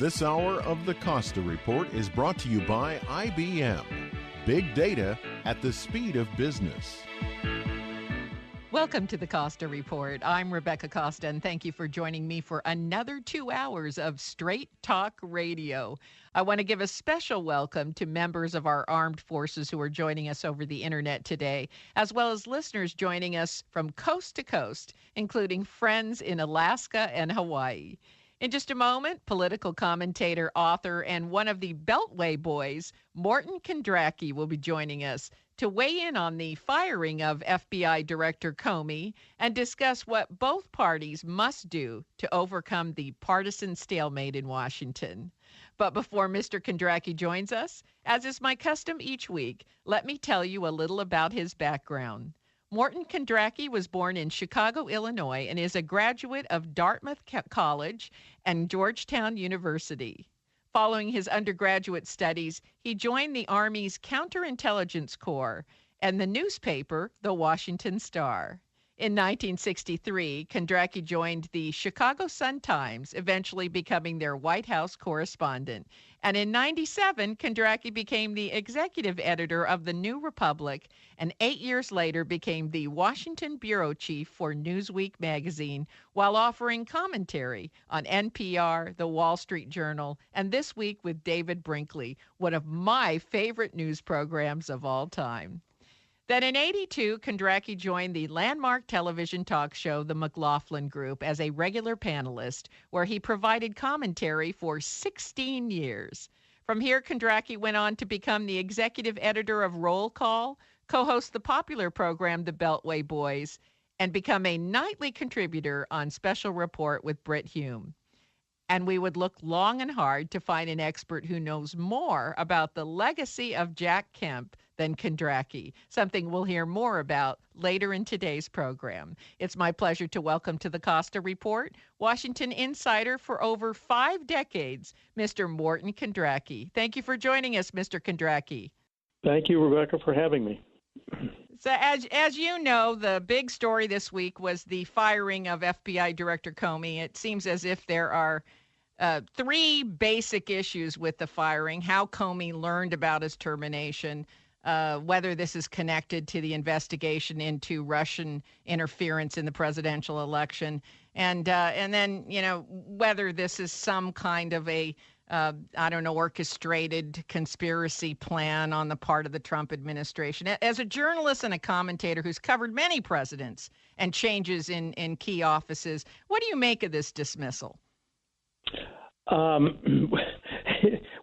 This hour of the Costa Report is brought to you by IBM. Big data at the speed of business. Welcome to the Costa Report. I'm Rebecca Costa, and thank you for joining me for another 2 hours of straight talk radio. I want to give a special welcome to members of our armed forces who are joining us over the internet today, as well as listeners joining us from coast to coast, including friends in Alaska and Hawaii. In just a moment, political commentator, author, and one of the Beltway boys, Morton Kondracke, will be joining us to weigh in on the firing of FBI Director Comey and discuss what both parties must do to overcome the partisan stalemate in Washington. But before Mr. Kondracke joins us, as is my custom each week, let me tell you a little about his background. Morton Drake was born in Chicago, Illinois, and is a graduate of Dartmouth College and Georgetown University. Following his undergraduate studies, he joined the Army's Counterintelligence Corps and the newspaper, The Washington Star. In 1963, Kondracke joined the Chicago Sun-Times, eventually becoming their White House correspondent. And in 1997, Kondracke became the executive editor of The New Republic, and 8 years later became the Washington bureau chief for Newsweek magazine, while offering commentary on NPR, The Wall Street Journal, and This Week with David Brinkley, one of my favorite news programs of all time. Then in 1982, Kondracke joined the landmark television talk show The McLaughlin Group as a regular panelist, where he provided commentary for 16 years. From here, Kondracke went on to become the executive editor of Roll Call, co-host the popular program The Beltway Boys, and become a nightly contributor on Special Report with Brit Hume. And we would look long and hard to find an expert who knows more about the legacy of Jack Kemp than Kondracke, something we'll hear more about later in today's program. It's my pleasure to welcome to the Costa Report, Washington insider for over 5 decades, Mr. Morton Kondracke. Thank you for joining us, Mr. Kondracke. Thank you, Rebecca, for having me. So as you know, the big story this week was the firing of FBI Director Comey. It seems as if there are 3 basic issues with the firing: how Comey learned about his termination, whether this is connected to the investigation into Russian interference in the presidential election, and then, whether this is some kind of a, orchestrated conspiracy plan on the part of the Trump administration. As a journalist and a commentator who's covered many presidents and changes in key offices, what do you make of this dismissal?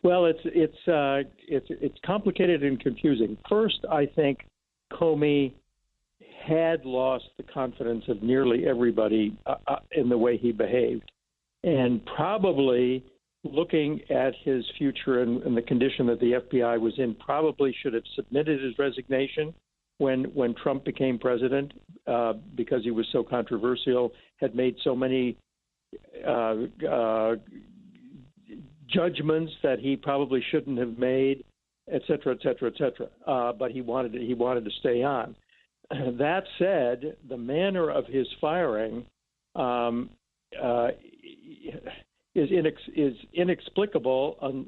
Well, it's complicated and confusing. First, I think Comey had lost the confidence of nearly everybody in the way he behaved, and probably looking at his future and the condition that the FBI was in, probably should have submitted his resignation when Trump became president, because he was so controversial, had made so many judgments that he probably shouldn't have made, et cetera, et cetera, et cetera. But he wanted to stay on. That said, the manner of his firing is inexplicable.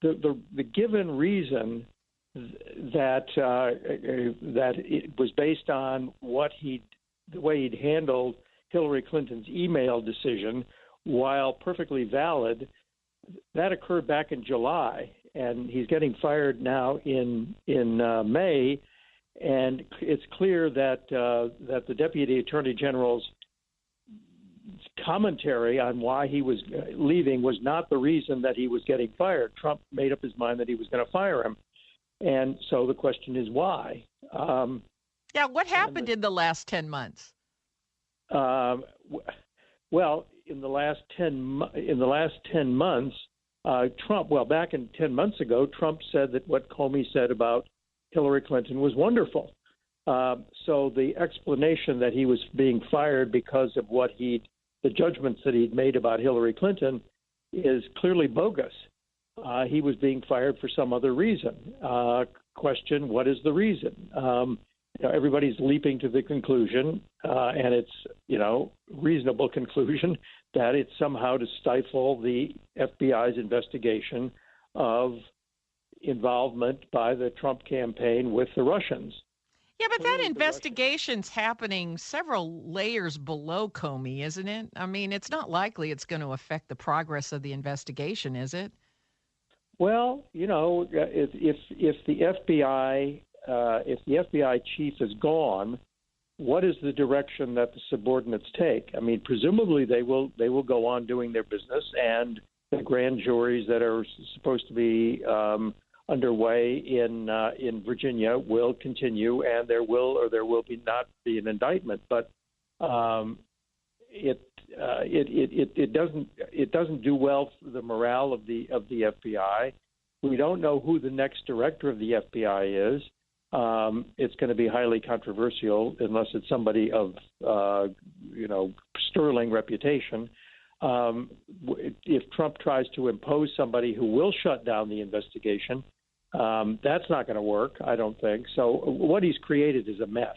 The given reason that it was based on the way he'd handled Hillary Clinton's email decision, while perfectly valid, that occurred back in July, and he's getting fired now in May, and it's clear that the Deputy Attorney General's commentary on why he was leaving was not the reason that he was getting fired. Trump made up his mind that he was going to fire him, and so the question is why. What happened in the last 10 months? Well, in the last 10 months, Trump. Back 10 months ago, Trump said that what Comey said about Hillary Clinton was wonderful. So the explanation that he was being fired because of the judgments that he'd made about Hillary Clinton is clearly bogus. He was being fired for some other reason. Question: what is the reason? Everybody's leaping to the conclusion, and it's reasonable conclusion that it's somehow to stifle the FBI's investigation of involvement by the Trump campaign with the Russians. Yeah, but that investigation's happening several layers below Comey, isn't it? I mean, it's not likely it's going to affect the progress of the investigation, is it? Well, if the FBI chief is gone, what is the direction that the subordinates take? I mean, presumably they will go on doing their business, and the grand juries that are supposed to be underway in Virginia will continue, and there will not be an indictment. But it doesn't do well for the morale of the FBI. We don't know who the next director of the FBI is. It's going to be highly controversial unless it's somebody of sterling reputation. If Trump tries to impose somebody who will shut down the investigation, that's not going to work, I don't think. So what he's created is a mess.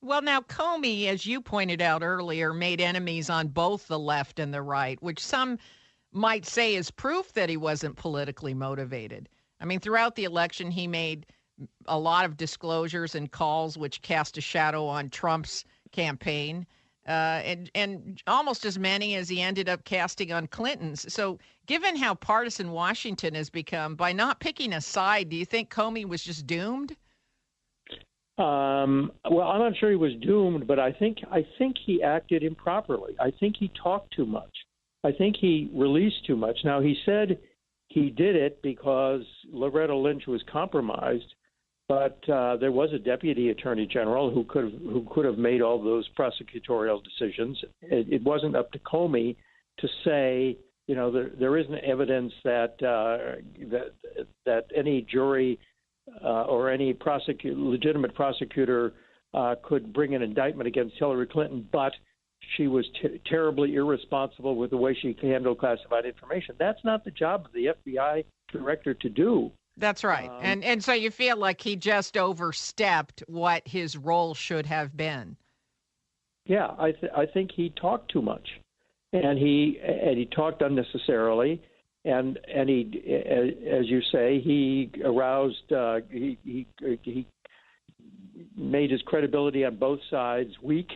Well, now, Comey, as you pointed out earlier, made enemies on both the left and the right, which some might say is proof that he wasn't politically motivated. I mean, throughout the election, he made a lot of disclosures and calls which cast a shadow on Trump's campaign, and almost as many as he ended up casting on Clinton's. So given how partisan Washington has become, by not picking a side, do you think Comey was just doomed? Well, I'm not sure he was doomed, but I think he acted improperly. I think he talked too much. I think he released too much. Now, he said he did it because Loretta Lynch was compromised, but there was a deputy attorney general who could have made all those prosecutorial decisions. It wasn't up to Comey to say, there isn't evidence that any jury or any legitimate prosecutor could bring an indictment against Hillary Clinton, but she was terribly irresponsible with the way she handled classified information. That's not the job of the FBI director to do. That's right. And so you feel like he just overstepped what his role should have been. Yeah, I think he talked too much, and he talked unnecessarily. And he, as you say, he aroused, he made his credibility on both sides weak.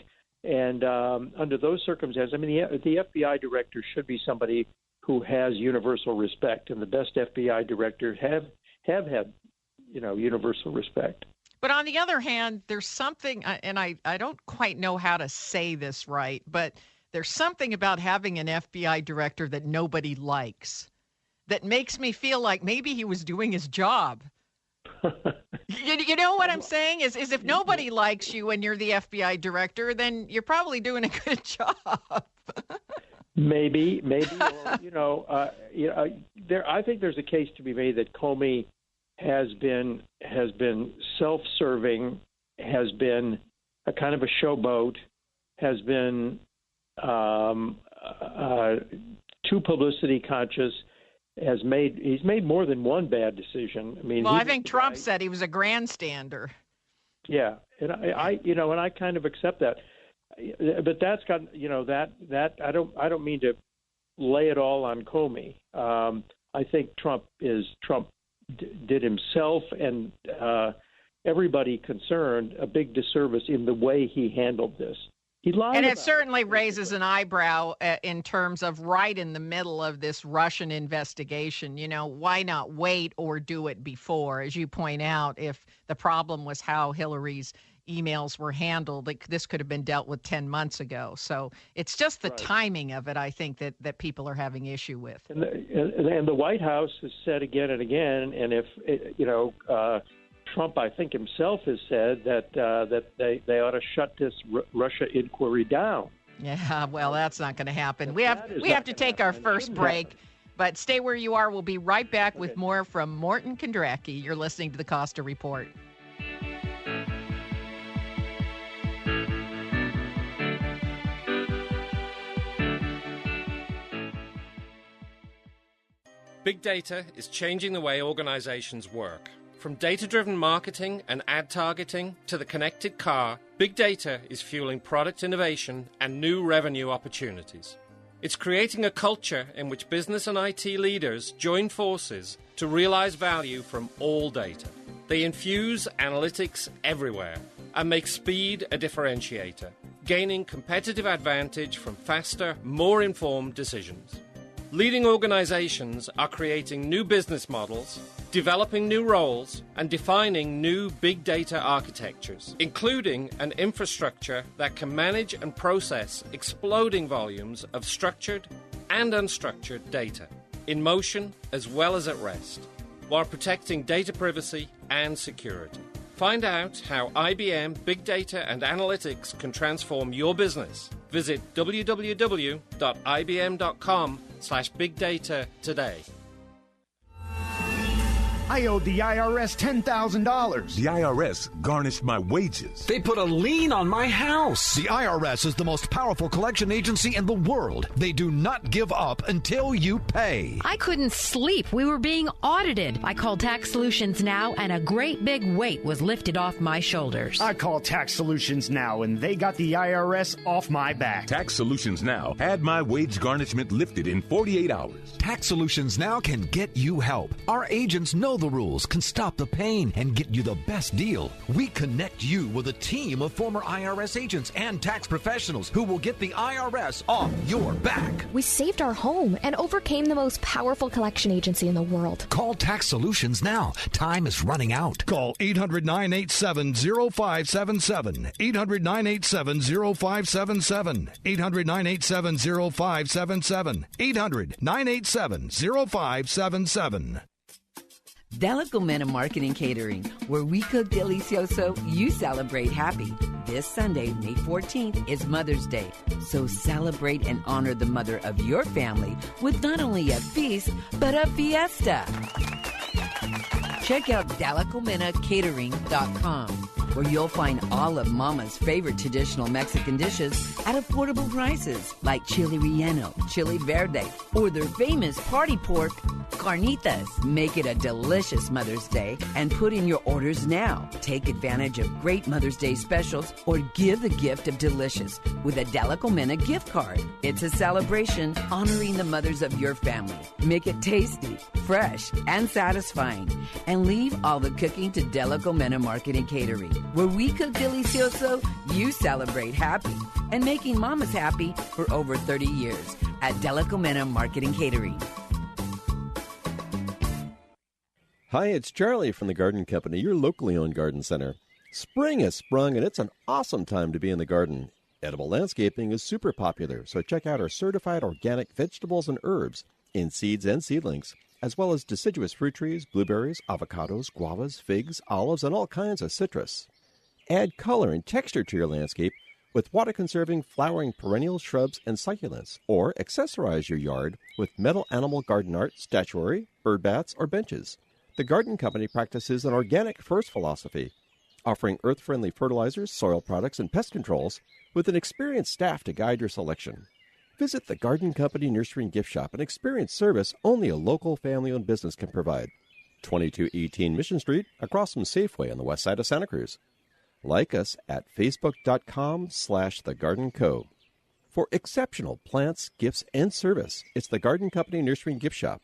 And under those circumstances, I mean, the FBI director should be somebody who has universal respect, and the best FBI directors have had, universal respect. But on the other hand, there's something, and I don't quite know how to say this right, but there's something about having an FBI director that nobody likes that makes me feel like maybe he was doing his job. You know what I'm saying? Is if nobody likes you when you're the FBI director, then you're probably doing a good job. Maybe. I think there's a case to be made that Comey has been self-serving, has been a kind of a showboat, has been too publicity conscious. He's made more than one bad decision. I mean, I think Trump said he was a grandstander. Yeah, and I kind of accept that. But that's got that I don't mean to lay it all on Comey. I think Trump did himself and everybody concerned a big disservice in the way he handled this. He lied, and it certainly raises an eyebrow in terms of right in the middle of this Russian investigation. Why not wait or do it before? As you point out, if the problem was how Hillary's emails were handled, this could have been dealt with 10 months ago. So it's just the timing of it, I think, that people are having issue with. And the White House has said again and again, and if Trump, I think himself, has said that they ought to shut this Russia inquiry down. Yeah, well, that's not going to happen. We have to take our first break, but stay where you are. We'll be right back with more from Morton Kondracke. You're listening to the Costa Report. Big data is changing the way organizations work. From data-driven marketing and ad targeting to the connected car, big data is fueling product innovation and new revenue opportunities. It's creating a culture in which business and IT leaders join forces to realize value from all data. They infuse analytics everywhere and make speed a differentiator, gaining competitive advantage from faster, more informed decisions. Leading organizations are creating new business models, developing new roles, and defining new big data architectures, including an infrastructure that can manage and process exploding volumes of structured and unstructured data, in motion as well as at rest, while protecting data privacy and security. Find out how IBM Big Data and Analytics can transform your business. Visit www.ibm.com/bigdata today. I owed the IRS $10,000. The IRS garnished my wages. They put a lien on my house. The IRS is the most powerful collection agency in the world. They do not give up until you pay. I couldn't sleep. We were being audited. I called Tax Solutions Now, and a great big weight was lifted off my shoulders. I called Tax Solutions Now, and they got the IRS off my back. Tax Solutions Now had my wage garnishment lifted in 48 hours. Tax Solutions Now can get you help. Our agents know the rules, can stop the pain, and get you the best deal. We connect you with a team of former IRS agents and tax professionals who will get the IRS off your back. We saved our home and overcame the most powerful collection agency in the world. Call Tax Solutions now. Time is running out. Call 800-987-0577. 800-987-0577. 800-987-0577. 800-987-0577. Delicomena Marketing Catering, where we cook delicioso, you celebrate happy. This Sunday, May 14th, is Mother's Day. So celebrate and honor the mother of your family with not only a feast, but a fiesta. Check out DelicomenaCatering.com, where you'll find all of Mama's favorite traditional Mexican dishes at affordable prices, like chili relleno, chili verde, or their famous party pork, carnitas. Make it a delicious Mother's Day and put in your orders now. Take advantage of great Mother's Day specials or give the gift of delicious with a Delicomena gift card. It's a celebration honoring the mothers of your family. Make it tasty, fresh, and satisfying. And leave all the cooking to Delicomena Marketing Catering, where we cook delicioso, you celebrate happy. And making mamas happy for over 30 years at Delicomena Marketing Catering. Hi, it's Charlie from the Garden Company, your locally owned garden center. Spring has sprung, and it's an awesome time to be in the garden. Edible landscaping is super popular, so check out our certified organic vegetables and herbs in seeds and seedlings, as well as deciduous fruit trees, blueberries, avocados, guavas, figs, olives, and all kinds of citrus. Add color and texture to your landscape with water-conserving flowering perennials, shrubs, and succulents, or accessorize your yard with metal animal garden art, statuary, bird baths, or benches. The Garden Company practices an organic first philosophy, offering earth-friendly fertilizers, soil products, and pest controls with an experienced staff to guide your selection. Visit the Garden Company Nursery and Gift Shop and experience service only a local family-owned business can provide. 2218 Mission Street, across from Safeway on the west side of Santa Cruz. Like us at facebook.com/thegardenco. For exceptional plants, gifts, and service, it's the Garden Company Nursery and Gift Shop.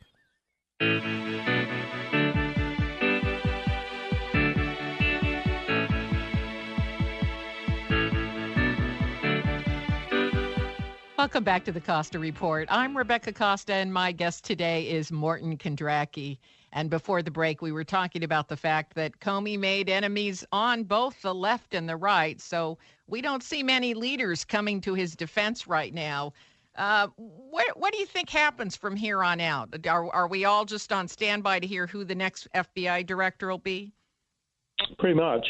Welcome back to the Costa Report. I'm Rebecca Costa, and my guest today is Morton Kondracke. And before the break, we were talking about the fact that Comey made enemies on both the left and the right, so we don't see many leaders coming to his defense right now. What do you think happens from here on out? Are we all just on standby to hear who the next FBI director will be? Pretty much.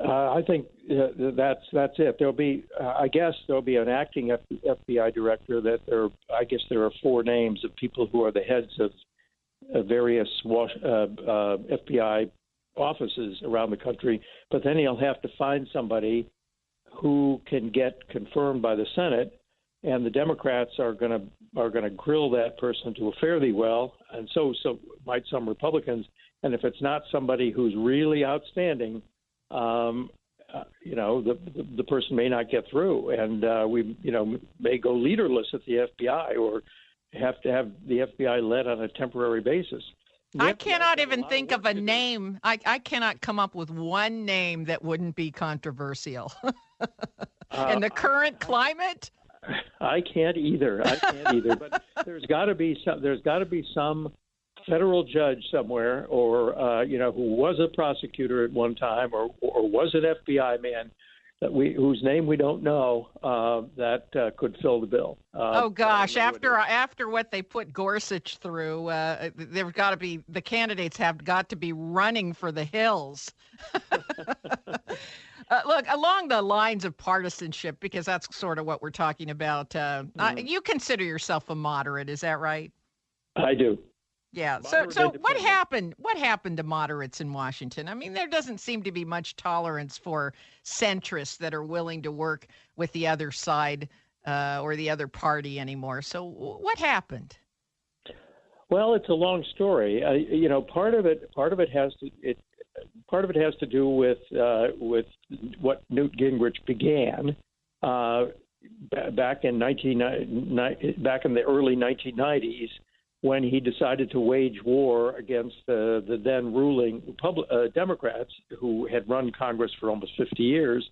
I think that's it. There'll be, I guess, there'll be an acting FBI director. I guess there are four names of people who are the heads of various FBI offices around the country. But then he'll have to find somebody who can get confirmed by the Senate, and the Democrats are going to grill that person to a fairly well, and so might some Republicans. And if it's not somebody who's really outstanding, the person may not get through, and we may go leaderless at the FBI, or have to have the FBI led on a temporary basis. I cannot even think of a name. I cannot come up with one name that wouldn't be controversial. In the current climate? I can't either. But there's got to be some federal judge somewhere, or who was a prosecutor at one time, or was an FBI man whose name we don't know, that could fill the bill. Oh gosh! After what they put Gorsuch through, there's got to be the candidates have got to be running for the hills. Look, along the lines of partisanship, because that's sort of what we're talking about. You consider yourself a moderate, is that right? I do. Yeah. So what happened? What happened to moderates in Washington? I mean, there doesn't seem to be much tolerance for centrists that are willing to work with the other side or the other party anymore. So what happened? Well, it's a long story. Part of it has to do with what Newt Gingrich began back in the early 1990s. When he decided to wage war against the then ruling Democrats, who had run Congress for almost 50 years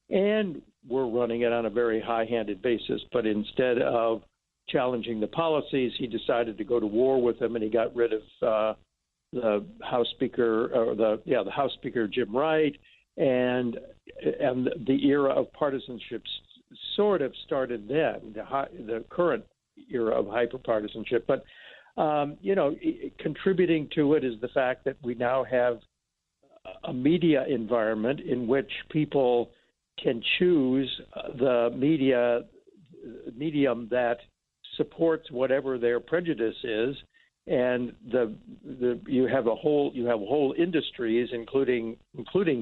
and were running it on a very high-handed basis. But instead of challenging the policies, he decided to go to war with them, and he got rid of the House Speaker, the House Speaker Jim Wright, and the era of partisanship sort of started then. The current era of hyperpartisanship, but contributing to it is the fact that we now have a media environment in which people can choose the medium that supports whatever their prejudice is, and you have whole industries, including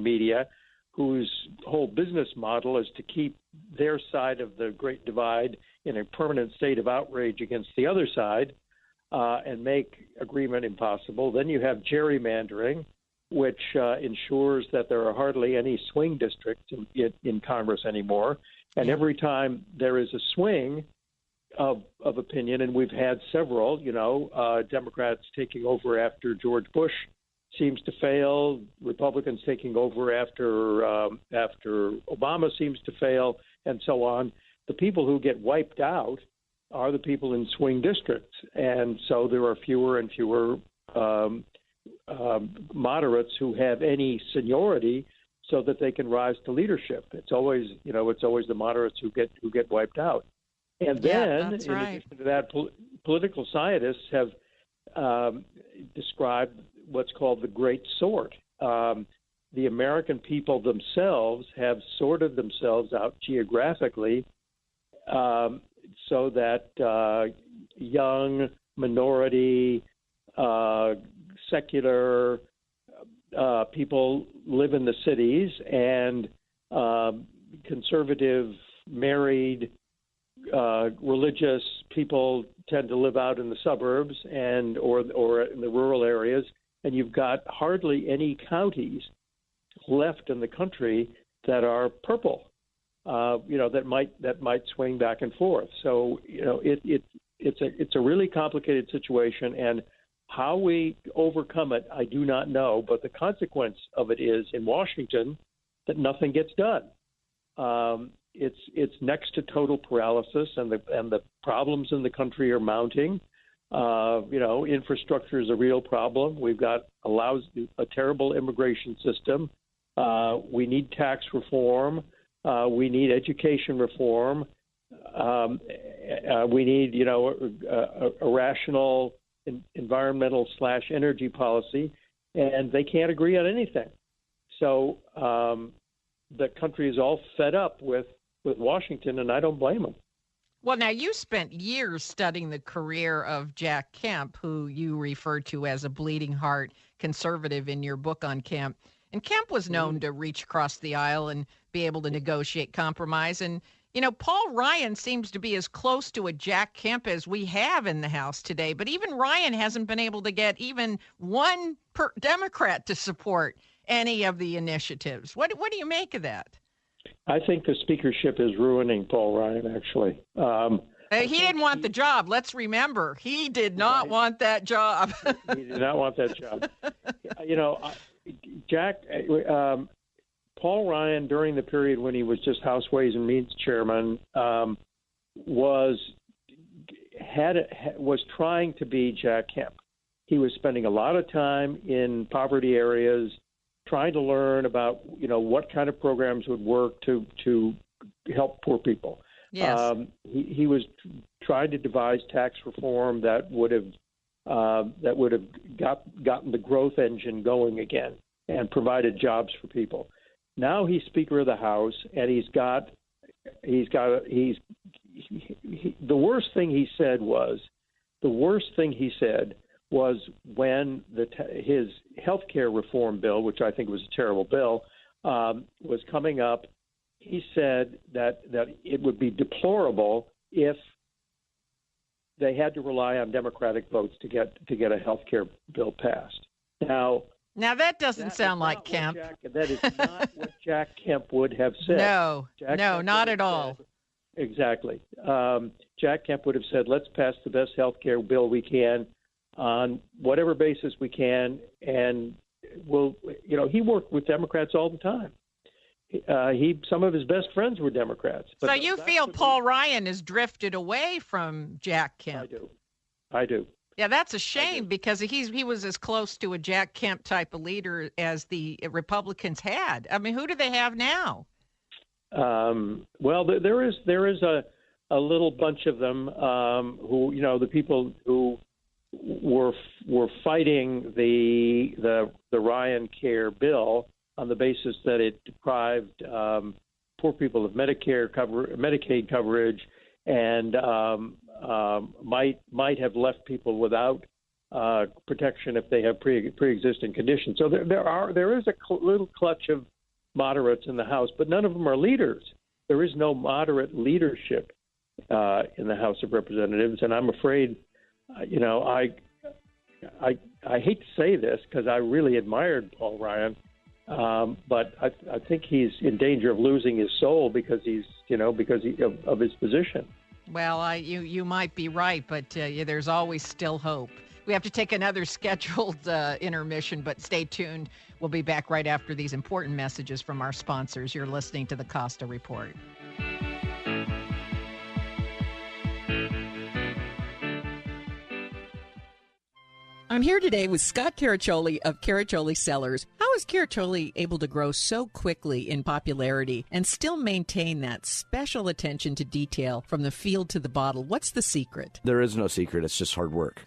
media, whose whole business model is to keep their side of the Great Divide in a permanent state of outrage against the other side. And make agreement impossible. Then you have gerrymandering, which ensures that there are hardly any swing districts in Congress anymore. And every time there is a swing of opinion, and we've had several, Democrats taking over after George Bush seems to fail, Republicans taking over after Obama seems to fail, and so on. The people who get wiped out are the people in swing districts. And so there are fewer and fewer moderates who have any seniority so that they can rise to leadership. It's always the moderates who get wiped out. And then, in addition to that, political scientists have described what's called the Great Sort. The American people themselves have sorted themselves out geographically so that young, minority, secular people live in the cities, and conservative, married, religious people tend to live out in the suburbs or in the rural areas. And you've got hardly any counties left in the country that are purple. That might swing back and forth. So it's a really complicated situation, and how we overcome it, I do not know. But the consequence of it is in Washington that nothing gets done. It's next to total paralysis, and the problems in the country are mounting. Infrastructure is a real problem. We've got a terrible immigration system. We need tax reform. We need education reform. We need, a rational environmental/energy policy, and they can't agree on anything. So the country is all fed up with Washington, and I don't blame them. Well, now, you spent years studying the career of Jack Kemp, who you refer to as a bleeding heart conservative in your book on Kemp. And Kemp was known to reach across the aisle and be able to negotiate compromise. And, Paul Ryan seems to be as close to a Jack Kemp as we have in the House today. But even Ryan hasn't been able to get even one Democrat to support any of the initiatives. What do you make of that? I think the speakership is ruining Paul Ryan, actually. He didn't want the job. Let's remember, he did not want that job. He did not want that job. Paul Ryan, during the period when he was just House Ways and Means chairman, was trying to be Jack Kemp. He was spending a lot of time in poverty areas, trying to learn about what kind of programs would work to help poor people. Yes. He was trying to devise tax reform that would have gotten the growth engine going again and provided jobs for people. Now he's Speaker of the House, and the worst thing he said was when his health care reform bill, which I think was a terrible bill, was coming up. He said that it would be deplorable if they had to rely on Democratic votes to get a health care bill passed. Now that doesn't sound like Kemp. That is not what Jack Kemp would have said. No, not at all. Exactly. Jack Kemp would have said, let's pass the best health care bill we can on whatever basis we can. And he worked with Democrats all the time. Some of his best friends were Democrats. So you feel Paul Ryan has drifted away from Jack Kemp? I do. Yeah, that's a shame because he was as close to a Jack Kemp type of leader as the Republicans had. I mean, who do they have now? Well, there is a little bunch of them who the people who were fighting the Ryan Care bill on the basis that it deprived poor people of Medicaid coverage and might have left people without protection if they have pre-existing conditions. So there is a little clutch of moderates in the House, but none of them are leaders. There is no moderate leadership in the House of Representatives, and I'm afraid, I hate to say this because I really admired Paul Ryan. But I think he's in danger of losing his soul because of his position. Well, you might be right, but there's always still hope. We have to take another scheduled intermission, but stay tuned. We'll be back right after these important messages from our sponsors. You're listening to the Costa Report. I'm here today with Scott Caraccioli of Caraccioli Cellars. How is Caraccioli able to grow so quickly in popularity and still maintain that special attention to detail from the field to the bottle? What's the secret? There is no secret. It's just hard work.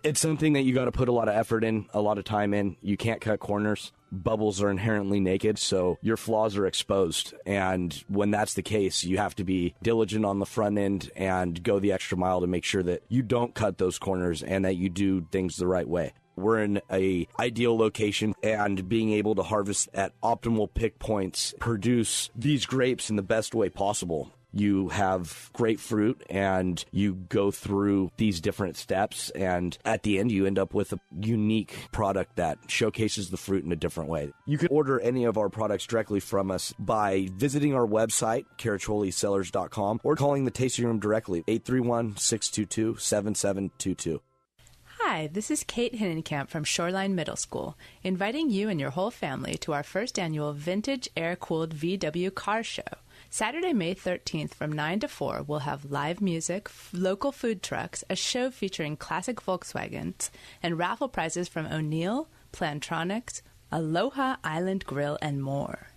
It's something that you got to put a lot of effort in, a lot of time in. You can't cut corners. Bubbles are inherently naked, so your flaws are exposed. And when that's the case, you have to be diligent on the front end and go the extra mile to make sure that you don't cut those corners and that you do things the right way. We're in a ideal location, and being able to harvest at optimal pick points, produce these grapes in the best way possible. You have great fruit, and you go through these different steps, and at the end, you end up with a unique product that showcases the fruit in a different way. You can order any of our products directly from us by visiting our website, caracciolicellars.com, or calling the tasting room directly, 831-622-7722. Hi, this is Kate Hinnenkamp from Shoreline Middle School, inviting you and your whole family to our first annual Vintage Air-Cooled VW Car Show. Saturday, May 13th from 9 to 4, we'll have live music, local food trucks, a show featuring classic Volkswagens, and raffle prizes from O'Neill, Plantronics, Aloha Island Grill, and more.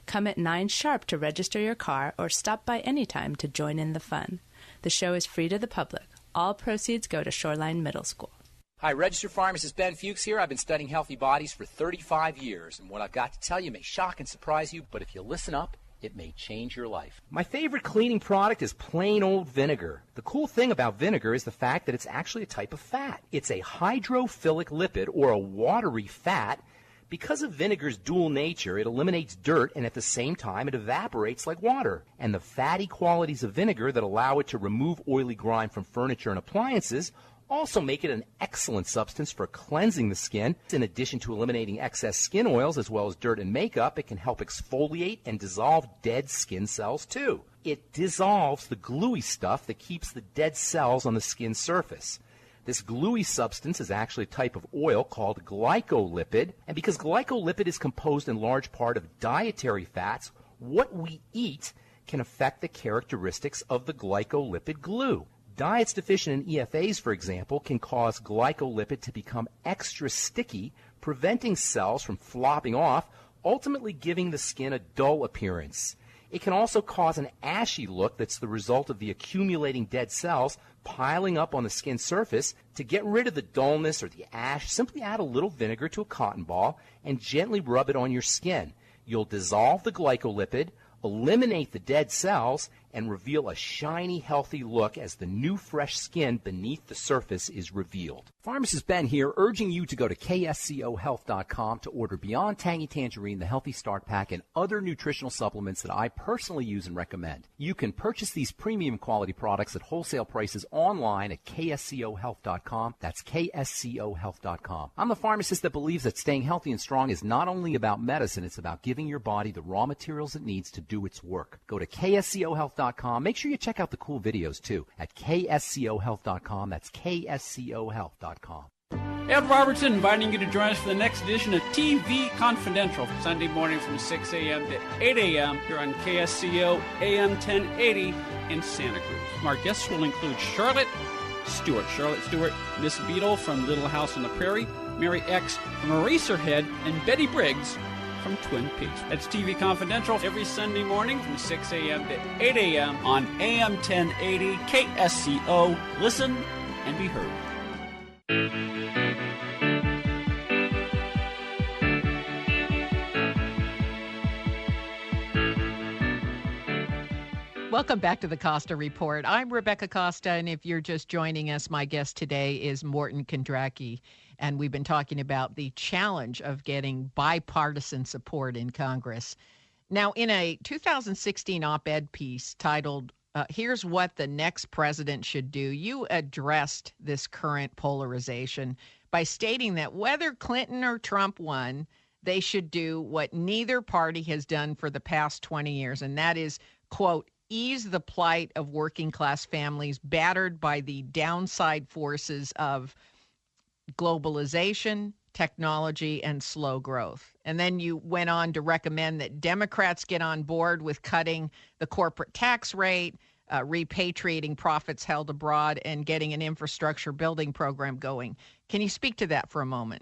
Come at 9 sharp to register your car or stop by anytime to join in the fun. The show is free to the public. All proceeds go to Shoreline Middle School. Hi, registered pharmacist Ben Fuchs here. I've been studying healthy bodies for 35 years, and what I've got to tell you may shock and surprise you, but if you listen up, it may change your life. My favorite cleaning product is plain old vinegar. The cool thing about vinegar is the fact that it's actually a type of fat. It's a hydrophilic lipid, or a watery fat. Because of vinegar's dual nature, it eliminates dirt, and at the same time, it evaporates like water. And the fatty qualities of vinegar that allow it to remove oily grime from furniture and appliances also make it an excellent substance for cleansing the skin. In addition to eliminating excess skin oils as well as dirt and makeup, it can help exfoliate and dissolve dead skin cells too. It dissolves the gluey stuff that keeps the dead cells on the skin surface. This gluey substance is actually a type of oil called glycolipid, and because glycolipid is composed in large part of dietary fats, what we eat can affect the characteristics of the glycolipid glue. Diets deficient in EFAs, for example, can cause glycolipid to become extra sticky, preventing cells from flopping off, ultimately giving the skin a dull appearance. It can also cause an ashy look that's the result of the accumulating dead cells piling up on the skin surface. To get rid of the dullness or the ash, simply add a little vinegar to a cotton ball and gently rub it on your skin. You'll dissolve the glycolipid, eliminate the dead cells, and reveal a shiny, healthy look as the new, fresh skin beneath the surface is revealed. Pharmacist Ben here, urging you to go to kscohealth.com to order Beyond Tangy Tangerine, the Healthy Start Pack, and other nutritional supplements that I personally use and recommend. You can purchase these premium quality products at wholesale prices online at kscohealth.com. That's kscohealth.com. I'm the pharmacist that believes that staying healthy and strong is not only about medicine, it's about giving your body the raw materials it needs to do its work. Go to kscohealth.com. Make sure you check out the cool videos, too, at kscohealth.com. That's kscohealth.com. Ed Robertson inviting you to join us for the next edition of TV Confidential, Sunday morning from 6 a.m. to 8 a.m. here on KSCO AM 1080 in Santa Cruz. Our guests will include Charlotte Stewart, Miss Beadle from Little House on the Prairie, Mary X from Eraserhead, and Betty Briggs from Twin Peaks. That's TV Confidential every Sunday morning from 6 a.m. to 8 a.m. on AM 1080 KSCO. Listen and be heard. Welcome back to the Costa Report. I'm Rebecca Costa, and if you're just joining us, my guest today is Morton Kondracke. And we've been talking about the challenge of getting bipartisan support in Congress. Now, in a 2016 op-ed piece titled, Here's What the Next President Should Do, you addressed this current polarization by stating that whether Clinton or Trump won, they should do what neither party has done for the past 20 years, and that is, quote, ease the plight of working-class families battered by the downside forces of globalization, technology, and slow growth. And then you went on to recommend that Democrats get on board with cutting the corporate tax rate, repatriating profits held abroad, and getting an infrastructure building program going. Can you speak to that for a moment?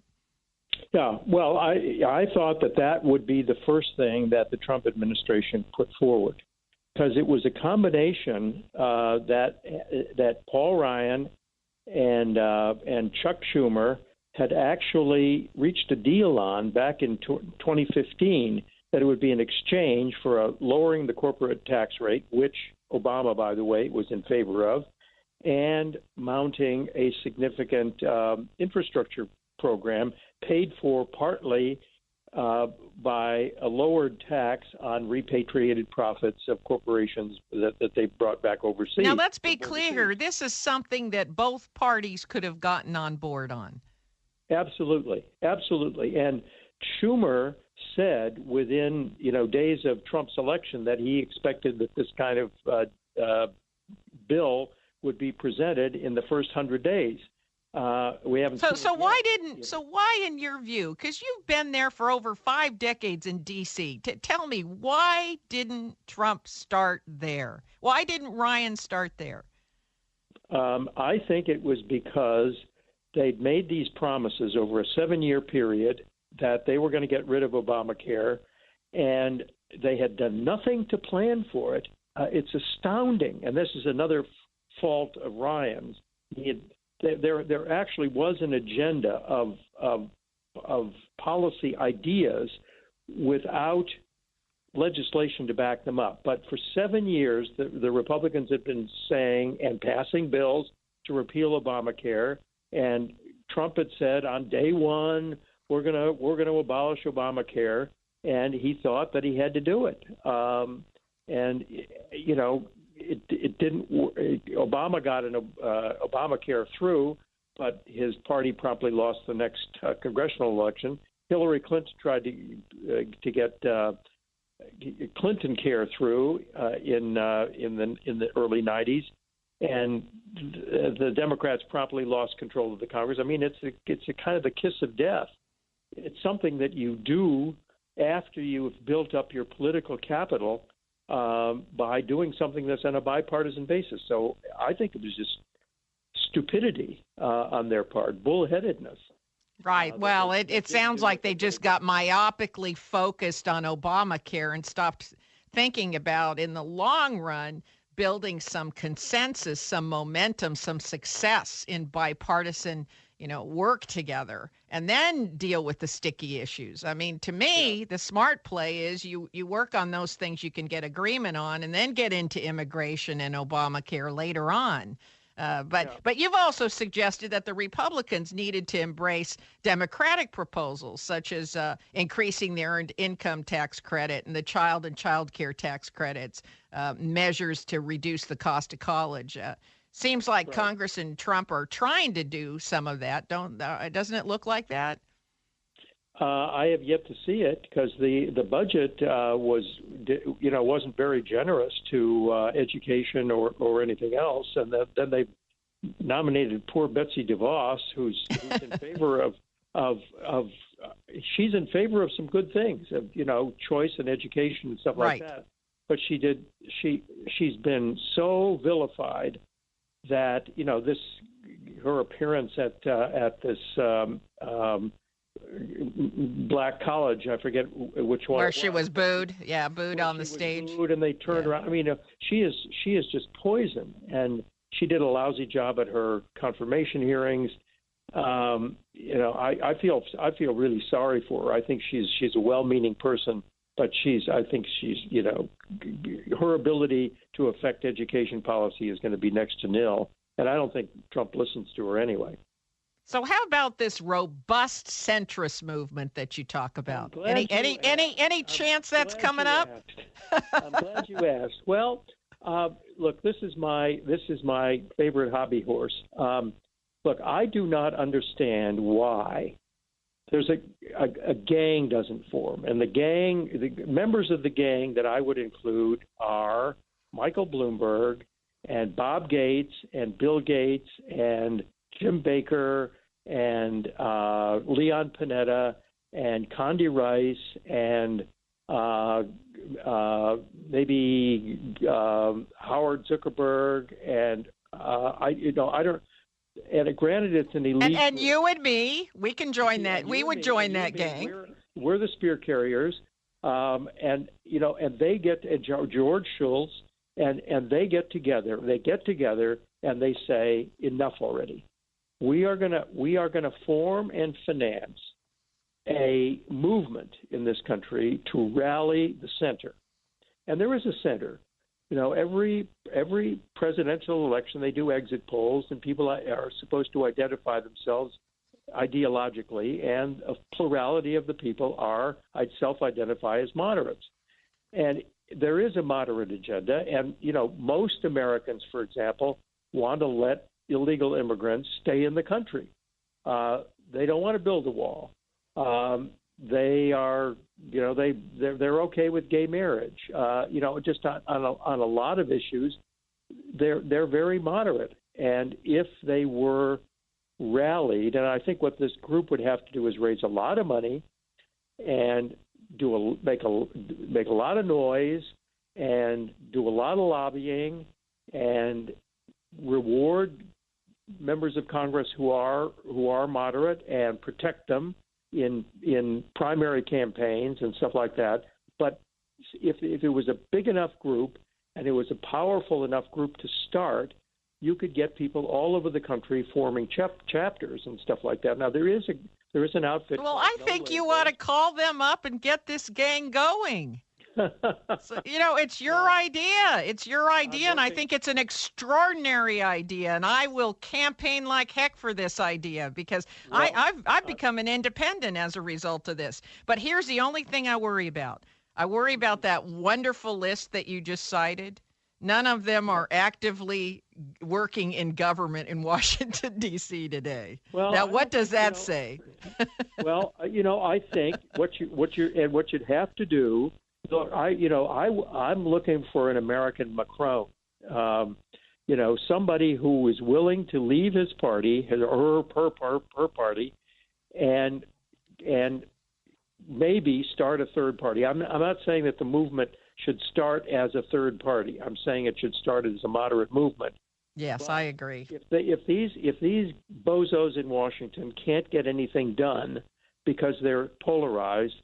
Yeah, well, I thought that would be the first thing that the Trump administration put forward, because it was a combination that Paul Ryan and Chuck Schumer had actually reached a deal on back in 2015, that it would be an exchange for lowering the corporate tax rate, which Obama, by the way, was in favor of, and mounting a significant infrastructure program paid for partly by a lowered tax on repatriated profits of corporations that they brought back overseas. Now, let's be clear. This is something that both parties could have gotten on board on. Absolutely. And Schumer said within days of Trump's election that he expected that this kind of bill would be presented in the first 100 days. We haven't. So why, in your view, because you've been there for over 5 decades in D.C., tell me, why didn't Trump start there? Why didn't Ryan start there? I think it was because they'd made these promises over a 7-year period that they were going to get rid of Obamacare, and they had done nothing to plan for it. It's astounding, and this is another fault of Ryan's. There actually was an agenda of policy ideas without legislation to back them up. But for 7 years, the Republicans have been saying and passing bills to repeal Obamacare, and Trump had said on day one, we're going to abolish Obamacare, and he thought that he had to do it. It didn't. Obama got Obamacare through, but his party promptly lost the next congressional election. Hillary Clinton tried to get Clinton care through in the early 90s, and the Democrats promptly lost control of the Congress. I mean, it's a kind of the kiss of death. It's something that you do after you've built up your political capital by doing something that's on a bipartisan basis. So I think it was just stupidity on their part, bullheadedness. Right. Well, it sounds like they just got myopically focused on Obamacare and stopped thinking about, in the long run, building some consensus, some momentum, some success in bipartisan, work together, and then deal with the sticky issues. I mean, to me, the smart play is you work on those things you can get agreement on, and then get into immigration and Obamacare later on. But you've also suggested that the Republicans needed to embrace Democratic proposals, such as increasing the earned income tax credit and the child and child care tax credits, measures to reduce the cost of college. Seems like right. Congress and Trump are trying to do some of that. Doesn't it look like that? I have yet to see it, because the budget wasn't very generous to education or anything else, and then they nominated poor Betsy DeVos, who's in favor of she's in favor of some good things, choice and education and stuff like that. But she's been so vilified that her appearance at this black college, I forget which one, where she was booed, booed on the stage, booed, and they turned around. I mean, she is just poison, and she did a lousy job at her confirmation hearings. I feel really sorry for her. I think she's a well-meaning person, but I think she's her ability to affect education policy is going to be next to nil, and I don't think Trump listens to her anyway. So how about this robust centrist movement that you talk about? Any chance that's coming up? I'm glad you asked. Well, look, this is my favorite hobby horse. Look, I do not understand why there's a gang doesn't form, and the members of the gang that I would include are Michael Bloomberg and Bob Gates and Bill Gates and Jim Baker and Leon Panetta and Condi Rice and maybe Howard Zuckerberg, and I don't. And granted, it's an elite. And you and me, we can join that. We would join that gang. We're the spear carriers, and they get George Shultz, and they get together. They get together and they say, enough already. We are gonna form and finance a movement in this country to rally the center, and there is a center. Every presidential election they do exit polls, and people are supposed to identify themselves ideologically, and a plurality of the people I'd self-identify as moderates, and there is a moderate agenda, and most Americans, for example, want to let illegal immigrants stay in the country. They don't want to build a wall. They are, they're okay with gay marriage. Just on a lot of issues, they're very moderate. And if they were rallied, and I think what this group would have to do is raise a lot of money and make a lot of noise and do a lot of lobbying and reward members of Congress who are moderate and protect them in primary campaigns and stuff like that. But if it was a big enough group and it was a powerful enough group to start, you could get people all over the country forming chapters and stuff like that. Now there is an outfit. Well, I think you ought to call them up and get this gang going. So, it's your idea. It's your idea, and I think it's an extraordinary idea. And I will campaign like heck for this idea because I've become an independent as a result of this. But here's the only thing I worry about. I worry about that wonderful list that you just cited. None of them are actively working in government in Washington, D.C. today. Well, now, what does that say? Well, I think what you'd have to do. Look, I'm looking for an American Macron. Somebody who is willing to leave his party, her party, and maybe start a third party. I'm not saying that the movement should start as a third party. I'm saying it should start as a moderate movement. Yes, I agree. If these bozos in Washington can't get anything done because they're polarized,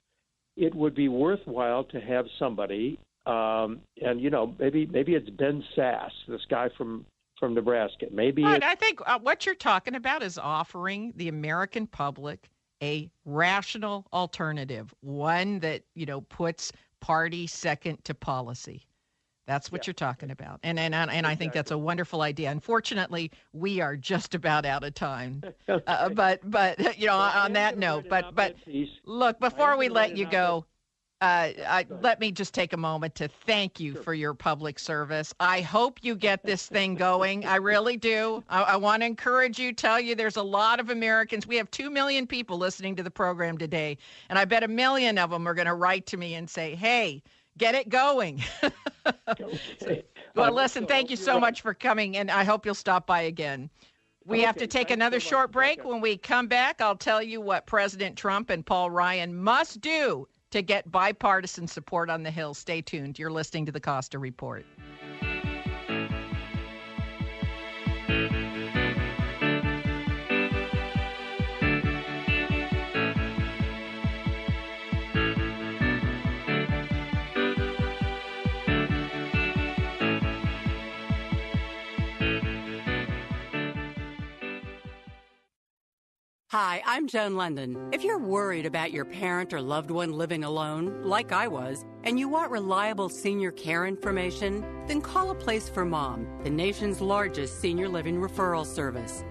it would be worthwhile to have somebody, maybe it's Ben Sass, this guy from Nebraska. Maybe. But I think what you're talking about is offering the American public a rational alternative, one that puts party second to policy. That's what you're talking about. And I think that's a wonderful idea. Unfortunately, we are just about out of time. But on that note, but look, before we let you go, let me just take a moment to thank you for your public service. I hope you get this thing going. I really do. I want to encourage you, tell you there's a lot of Americans. We have 2 million people listening to the program today, and I bet 1 million of them are going to write to me and say, hey, get it going. Okay. Well, listen, thank you so much for coming, and I hope you'll stop by again. We have to take another short break. When we come back, I'll tell you what President Trump and Paul Ryan must do to get bipartisan support on the Hill. Stay tuned. You're listening to the Costa Report. Hi, I'm Joan London. If you're worried about your parent or loved one living alone, like I was, and you want reliable senior care information, then call A Place for Mom, the nation's largest senior living referral service.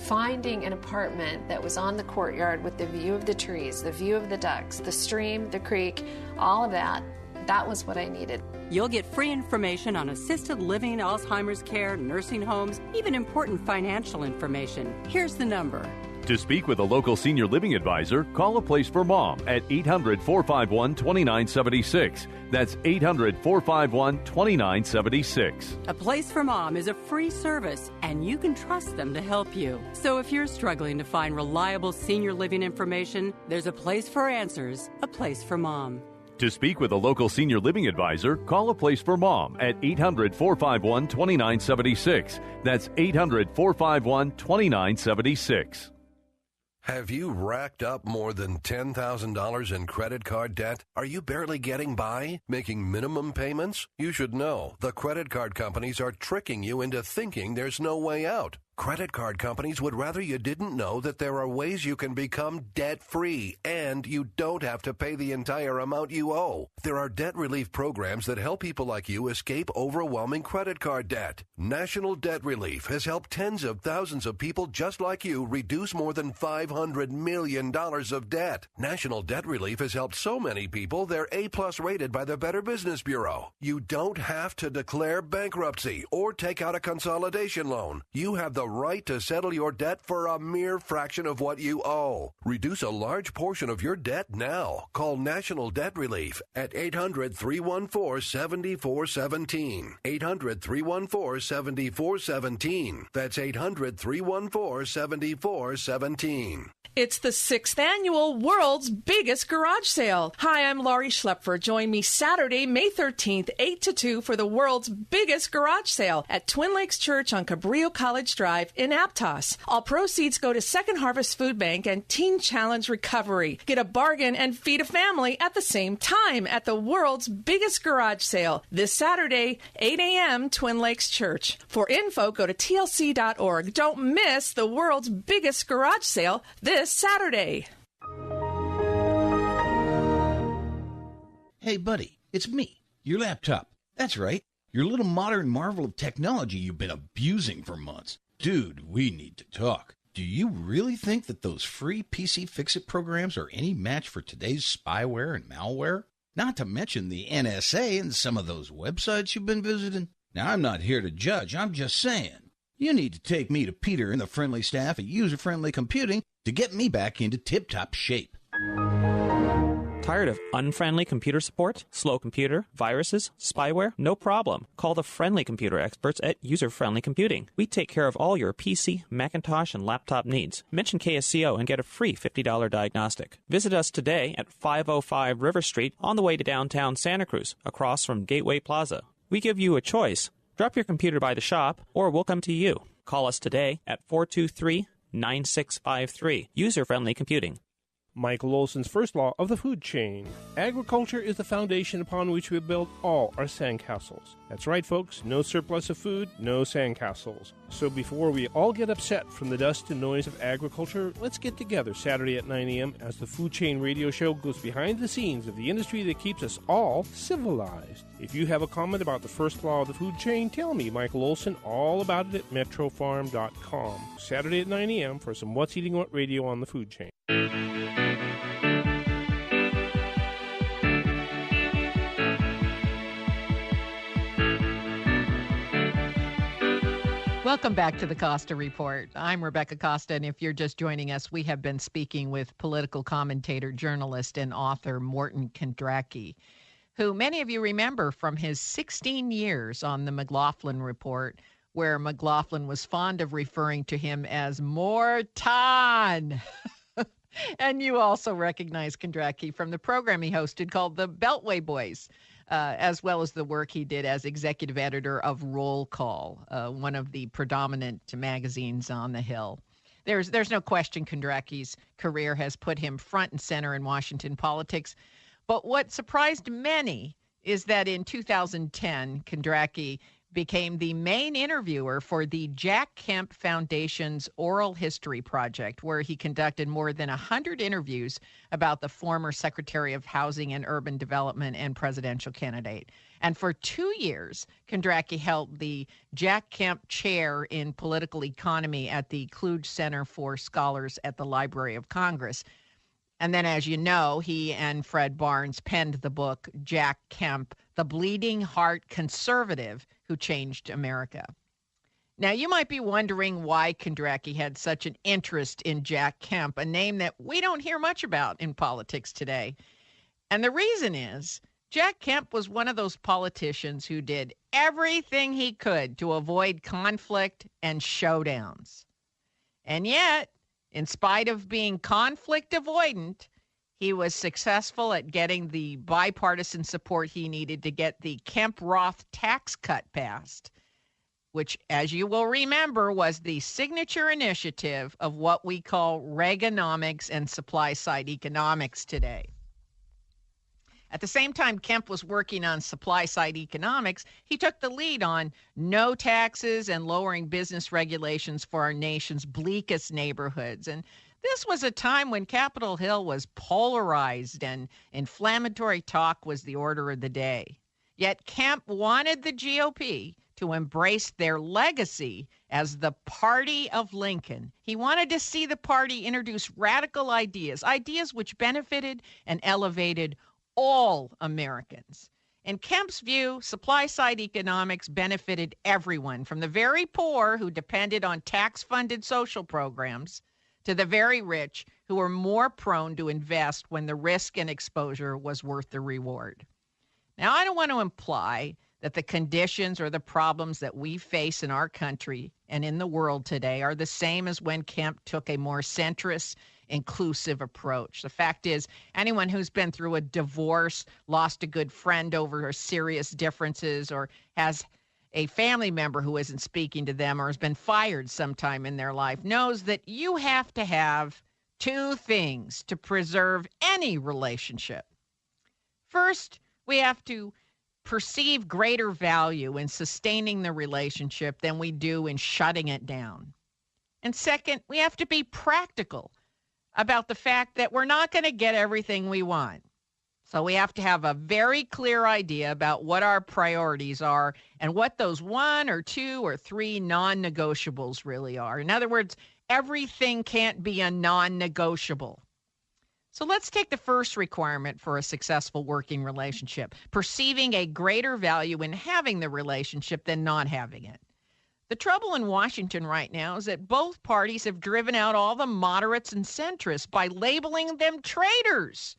Finding an apartment that was on the courtyard with the view of the trees, the view of the ducks, the stream, the creek, all of that, that was what I needed. You'll get free information on assisted living, Alzheimer's care, nursing homes, even important financial information. Here's the number. To speak with a local senior living advisor, call A Place for Mom at 800-451-2976. That's 800-451-2976. A Place for Mom is a free service, and you can trust them to help you. So if you're struggling to find reliable senior living information, there's a place for answers, A Place for Mom. To speak with a local senior living advisor, call A Place for Mom at 800-451-2976. That's 800-451-2976. Have you racked up more than $10,000 in credit card debt? Are you barely getting by, making minimum payments? You should know the credit card companies are tricking you into thinking there's no way out. Credit card companies would rather you didn't know that there are ways you can become debt-free and you don't have to pay the entire amount you owe. There are debt relief programs that help people like you escape overwhelming credit card debt. National Debt Relief has helped tens of thousands of people just like you reduce more than $500 million of debt. National Debt Relief has helped so many people they're A-plus rated by the Better Business Bureau. You don't have to declare bankruptcy or take out a consolidation loan. You have the right to settle your debt for a mere fraction of what you owe. Reduce a large portion of your debt now. Call National Debt Relief at 800-314-7417. 800-314-7417. That's 800-314-7417. It's the 6th annual World's Biggest Garage Sale. Hi, I'm Laurie Schlepfer. Join me Saturday, May 13th, 8 to 2 for the world's biggest garage sale at Twin Lakes Church on Cabrillo College Drive in Aptos. All proceeds go to Second Harvest Food Bank and Teen Challenge Recovery. Get a bargain and feed a family at the same time at the world's biggest garage sale this Saturday, 8 a.m., Twin Lakes Church. For info, go to tlc.org. Don't miss the world's biggest garage sale this Saturday. Hey, buddy, it's me, your laptop. That's right, your little modern marvel of technology you've been abusing for months. Dude, we need to talk. Do you really think that those free PC Fix-It programs are any match for today's spyware and malware? Not to mention the NSA and some of those websites you've been visiting. Now, I'm not here to judge. I'm just saying. You need to take me to Peter and the friendly staff at User Friendly Computing to get me back into tip-top shape. Tired of unfriendly computer support? Slow computer? Viruses? Spyware? No problem. Call the friendly computer experts at User Friendly Computing. We take care of all your PC, Macintosh, and laptop needs. Mention KSCO and get a free $50 diagnostic. Visit us today at 505 River Street on the way to downtown Santa Cruz, across from Gateway Plaza. We give you a choice. Drop your computer by the shop, or we'll come to you. Call us today at 423-9653. User Friendly Computing. Michael Olson's first law of the food chain. Agriculture is the foundation upon which we build all our sandcastles. That's right, folks. No surplus of food, no sandcastles. So before we all get upset from the dust and noise of agriculture, let's get together Saturday at 9 a.m. as the Food Chain Radio Show goes behind the scenes of the industry that keeps us all civilized. If you have a comment about the first law of the food chain, tell me, Michael Olson, all about it at metrofarm.com. Saturday at 9 a.m. for some What's Eating What Radio on the food chain. Welcome back to the Costa Report. I'm Rebecca Costa, and if you're just joining us, we have been speaking with political commentator, journalist, and author Morton Kondracke, who many of you remember from his 16 years on the McLaughlin Report, where McLaughlin was fond of referring to him as Morton. And you also recognize Kondracke from the program he hosted called The Beltway Boys, as well as the work he did as executive editor of Roll Call, one of the predominant magazines on the Hill. There's no question Kondracke's career has put him front and center in Washington politics. But what surprised many is that in 2010, Kondracke became the main interviewer for the Jack Kemp Foundation's Oral History Project, where he conducted more than 100 interviews about the former Secretary of Housing and Urban Development and presidential candidate. And for 2 years, Kondracke held the Jack Kemp Chair in Political Economy at the Kluge Center for Scholars at the Library of Congress. And then, as you know, he and Fred Barnes penned the book Jack Kemp, The Bleeding Heart Conservative Who Changed America. Now, you might be wondering why Kondracke had such an interest in Jack Kemp, a name that we don't hear much about in politics today. And the reason is Jack Kemp was one of those politicians who did everything he could to avoid conflict and showdowns. And yet, in spite of being conflict avoidant, he was successful at getting the bipartisan support he needed to get the Kemp-Roth tax cut passed, which, as you will remember, was the signature initiative of what we call Reaganomics and supply-side economics today. At the same time Kemp was working on supply-side economics, he took the lead on no taxes and lowering business regulations for our nation's bleakest neighborhoods. And this was a time when Capitol Hill was polarized and inflammatory talk was the order of the day. Yet Kemp wanted the GOP to embrace their legacy as the party of Lincoln. He wanted to see the party introduce radical ideas which benefited and elevated all Americans. In Kemp's view, supply-side economics benefited everyone, from the very poor who depended on tax-funded social programs to the very rich who were more prone to invest when the risk and exposure was worth the reward. Now, I don't want to imply that the conditions or the problems that we face in our country and in the world today are the same as when Kemp took a more centrist, inclusive approach. The fact is, anyone who's been through a divorce, lost a good friend over serious differences, or has a family member who isn't speaking to them or has been fired sometime in their life knows that you have to have two things to preserve any relationship. First, we have to perceive greater value in sustaining the relationship than we do in shutting it down. And second, we have to be practical about the fact that we're not going to get everything we want. So we have to have a very clear idea about what our priorities are and what those 1 or 2 or 3 non-negotiables really are. In other words, everything can't be a non-negotiable. So let's take the first requirement for a successful working relationship, perceiving a greater value in having the relationship than not having it. The trouble in Washington right now is that both parties have driven out all the moderates and centrists by labeling them traitors.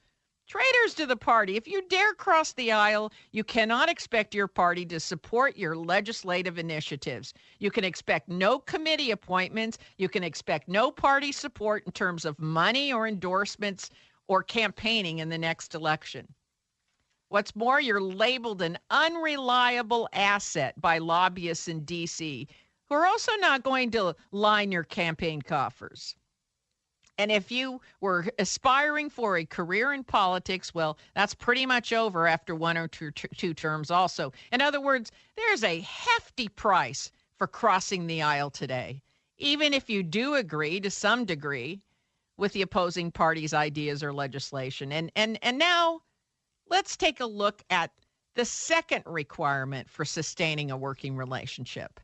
Traitors to the party. If you dare cross the aisle, you cannot expect your party to support your legislative initiatives. You can expect no committee appointments. You can expect no party support in terms of money or endorsements or campaigning in the next election. What's more, you're labeled an unreliable asset by lobbyists in D.C. who are also not going to line your campaign coffers. And if you were aspiring for a career in politics, well, that's pretty much over after one or two terms also. In other words, there's a hefty price for crossing the aisle today, even if you do agree to some degree with the opposing party's ideas or legislation. And now let's take a look at the second requirement for sustaining a working relationship.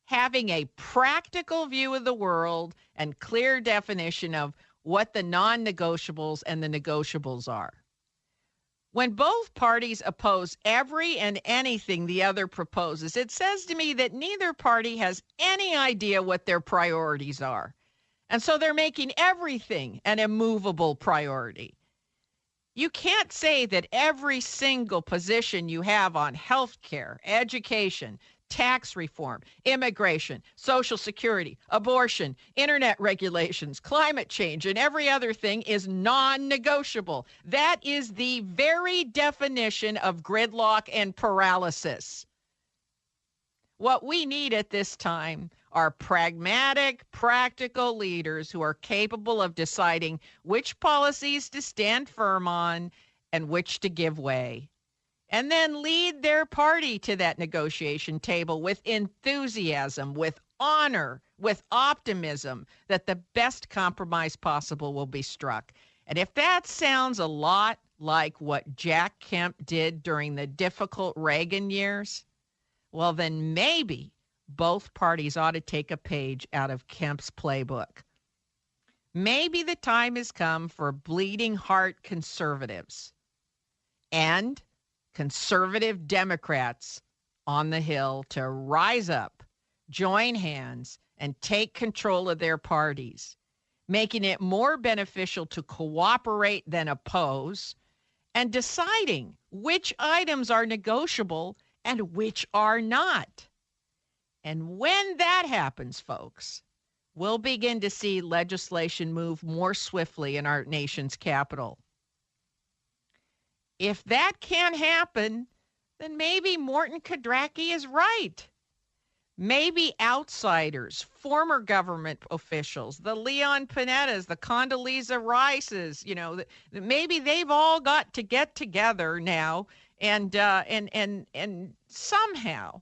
Having a practical view of the world and clear definition of what the non-negotiables and the negotiables are. When both parties oppose every and anything the other proposes, it says to me that neither party has any idea what their priorities are. And so they're making everything an immovable priority. You can't say that every single position you have on health care, education, tax reform, immigration, Social Security, abortion, internet regulations, climate change, and every other thing is non-negotiable. That is the very definition of gridlock and paralysis. What we need at this time are pragmatic, practical leaders who are capable of deciding which policies to stand firm on and which to give way, and then lead their party to that negotiation table with enthusiasm, with honor, with optimism that the best compromise possible will be struck. And if that sounds a lot like what Jack Kemp did during the difficult Reagan years, well, then maybe both parties ought to take a page out of Kemp's playbook. Maybe the time has come for bleeding heart conservatives and conservative Democrats on the Hill to rise up, join hands, and take control of their parties, making it more beneficial to cooperate than oppose, and deciding which items are negotiable and which are not. And when that happens, folks, we'll begin to see legislation move more swiftly in our nation's capital. If that can't happen, then maybe Morton Kondracke is right. Maybe outsiders, former government officials, the Leon Panettas, the Condoleezza Rices, maybe they've all got to get together now and somehow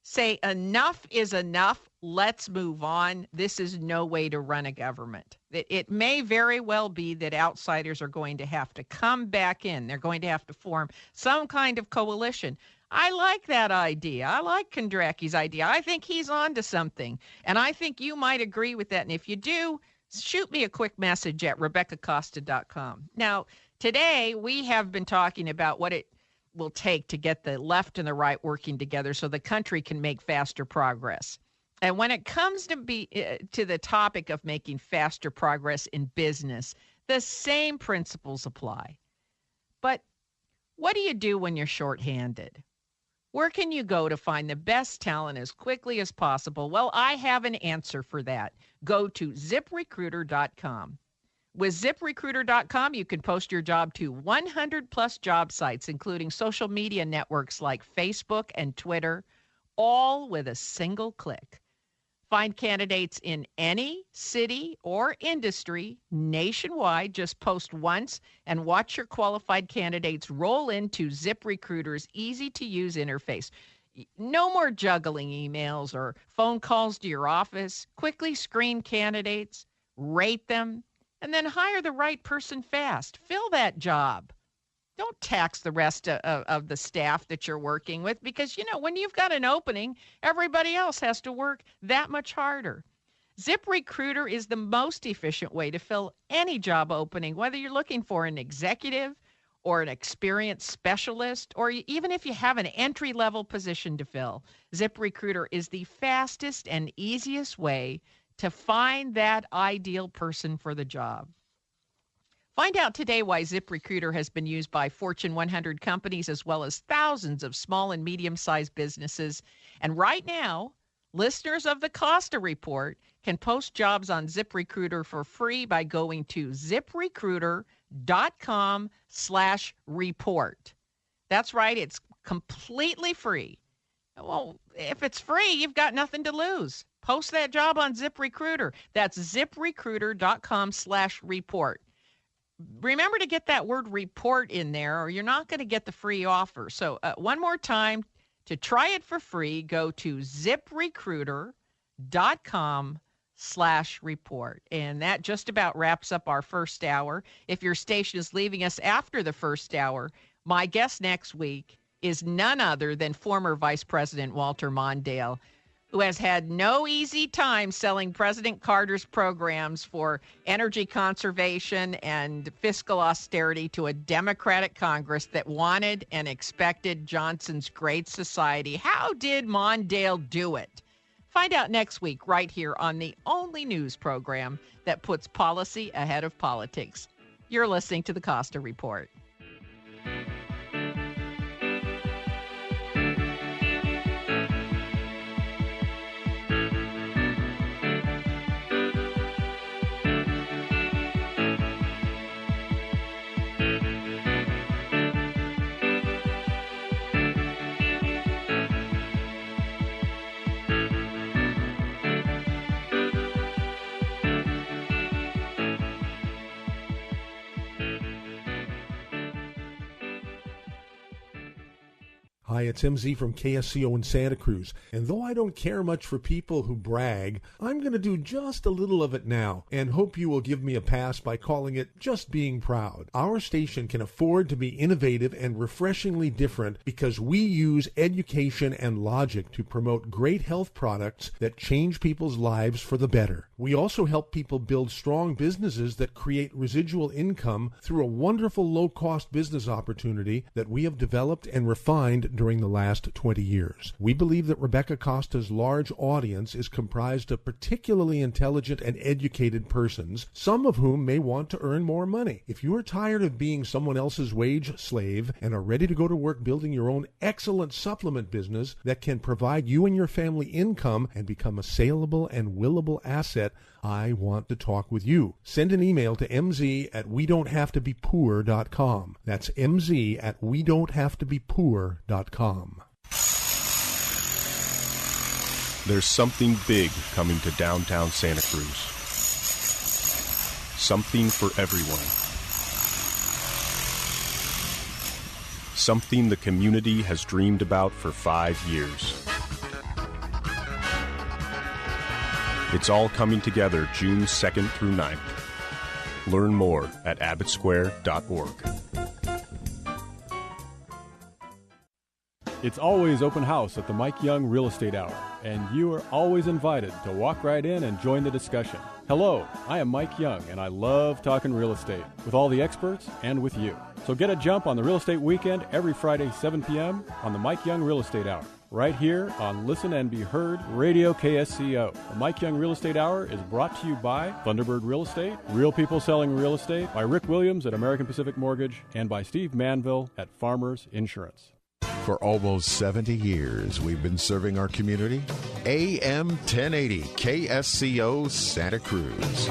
say enough is enough. Let's move on. This is no way to run a government. It may very well be that outsiders are going to have to come back in. They're going to have to form some kind of coalition. I like that idea. I like Kondracke's idea. I think he's on to something. And I think you might agree with that. And if you do, shoot me a quick message at RebeccaCosta.com. Now, today we have been talking about what it will take to get the left and the right working together so the country can make faster progress. And when it comes to the topic of making faster progress in business, the same principles apply. But what do you do when you're shorthanded? Where can you go to find the best talent as quickly as possible? Well, I have an answer for that. Go to ZipRecruiter.com. With ZipRecruiter.com, you can post your job to 100-plus job sites, including social media networks like Facebook and Twitter, all with a single click. Find candidates in any city or industry nationwide. Just post once and watch your qualified candidates roll into ZipRecruiter's easy-to-use interface. No more juggling emails or phone calls to your office. Quickly screen candidates, rate them, and then hire the right person fast. Fill that job. Don't tax the rest of the staff that you're working with because, when you've got an opening, everybody else has to work that much harder. ZipRecruiter is the most efficient way to fill any job opening, whether you're looking for an executive or an experienced specialist, or even if you have an entry-level position to fill. ZipRecruiter is the fastest and easiest way to find that ideal person for the job. Find out today why ZipRecruiter has been used by Fortune 100 companies as well as thousands of small and medium-sized businesses. And right now, listeners of the Costa Report can post jobs on ZipRecruiter for free by going to ZipRecruiter.com/report. That's right. It's completely free. Well, if it's free, you've got nothing to lose. Post that job on ZipRecruiter. That's ZipRecruiter.com/report. Remember to get that word report in there or you're not going to get the free offer. So one more time, to try it for free, go to ZipRecruiter.com/report. And that just about wraps up our first hour. If your station is leaving us after the first hour, my guest next week is none other than former Vice President Walter Mondale, who has had no easy time selling President Carter's programs for energy conservation and fiscal austerity to a Democratic Congress that wanted and expected Johnson's Great Society. How did Mondale do it? Find out next week right here on the only news program that puts policy ahead of politics. You're listening to the Costa Report. Hi, it's MZ from KSCO in Santa Cruz, and though I don't care much for people who brag, I'm going to do just a little of it now, and hope you will give me a pass by calling it Just Being Proud. Our station can afford to be innovative and refreshingly different because we use education and logic to promote great health products that change people's lives for the better. We also help people build strong businesses that create residual income through a wonderful low-cost business opportunity that we have developed and refined during the last 20 years. We believe that Rebecca Costa's large audience is comprised of particularly intelligent and educated persons, some of whom may want to earn more money. If you are tired of being someone else's wage slave and are ready to go to work building your own excellent supplement business that can provide you and your family income and become a saleable and willable asset, I want to talk with you. Send an email to mz@wedon'thavetobepoor.com. That's mz@wedon'thavetobepoor.com. There's something big coming to downtown Santa Cruz. Something for everyone. Something the community has dreamed about for 5 years. It's all coming together June 2nd through 9th. Learn more at abbottsquare.org. It's always open house at the Mike Young Real Estate Hour, and you are always invited to walk right in and join the discussion. Hello, I am Mike Young, and I love talking real estate with all the experts and with you. So get a jump on the Real Estate Weekend every Friday, 7 p.m. on the Mike Young Real Estate Hour, right here on Listen and Be Heard Radio KSCO. The Mike Young Real Estate Hour is brought to you by Thunderbird Real Estate, Real People Selling Real Estate, by Rick Williams at American Pacific Mortgage, and by Steve Manville at Farmers Insurance. For almost 70 years, we've been serving our community. AM 1080 KSCO Santa Cruz.